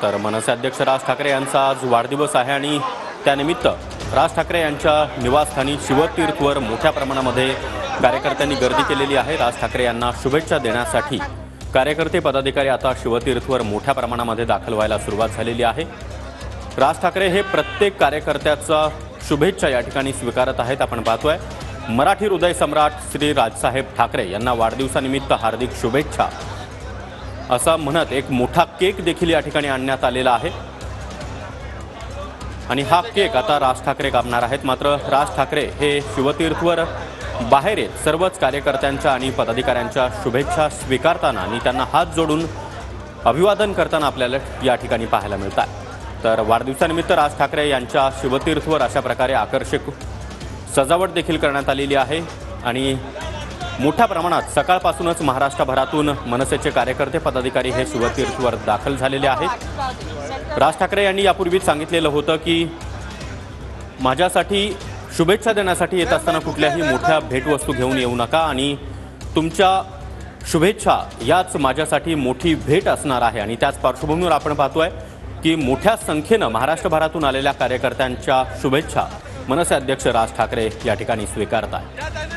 तर मनसे अध्यक्ष राज ठाकरे यांचा आज वाढदिवस आहे आणि त्यानिमित्त राज ठाकरे यांच्या निवासस्थानी शिवतीर्थवर मोठ्या प्रमाणामध्ये कार्यकर्त्यांनी गर्दी केलेली आहे। राज ठाकरे यांना शुभेच्छा देण्यासाठी कार्यकर्ते पदाधिकारी आता शिवतीर्थवर मोठ्या प्रमाणामध्ये दाखल व्हायला सुरुवात झालेली आहे। राज ठाकरे हे प्रत्येक कार्यकर्त्याचा शुभेच्छा या ठिकाणी स्वीकारत आहेत। आपण पाहतोय मराठी हृदय सम्राट श्री राजसाहेब ठाकरे यांना वाढदिवसानिमित्त हार्दिक शुभेच्छा असं म्हणत एक मोठा केक देखील या ठिकाणी आणण्यात आलेला आहे आणि हा केक आता राज ठाकरे कापणार आहेत। मात्र राज ठाकरे हे शिवतीर्थवर बाहेर येत सर्वच कार्यकर्त्यांच्या आणि पदाधिकाऱ्यांच्या शुभेच्छा स्वीकारताना आणि त्यांना हात जोडून अभिवादन करताना आपल्याला या ठिकाणी पाहायला मिळतात। तर वाढदिवसानिमित्त राज ठाकरे यांच्या शिवतीर्थवर अशा प्रकारे आकर्षक सजावट देखील करण्यात आलेली आहे आणि मोठ्या प्रमाणात सकाळपासूनच महाराष्ट्रभरातून मनसेचे कार्यकर्ते पदाधिकारी हे शिवतीर्थवर दाखल झालेले आहेत। राज ठाकरे यांनी यापूर्वीच सांगितलेलं होतं की माझ्यासाठी शुभेच्छा देण्यासाठी येत असताना कुठल्याही मोठ्या भेटवस्तू घेऊन येऊ नका आणि तुमच्या शुभेच्छा याच माझ्यासाठी मोठी भेट असणार आहे आणि त्याच पार्श्वभूमीवर आपण पाहतोय की मोठ्या संख्येनं महाराष्ट्रभरातून आलेल्या कार्यकर्त्यांच्या शुभेच्छा मनसे अध्यक्ष राज ठाकरे या ठिकाणी स्वीकारतात।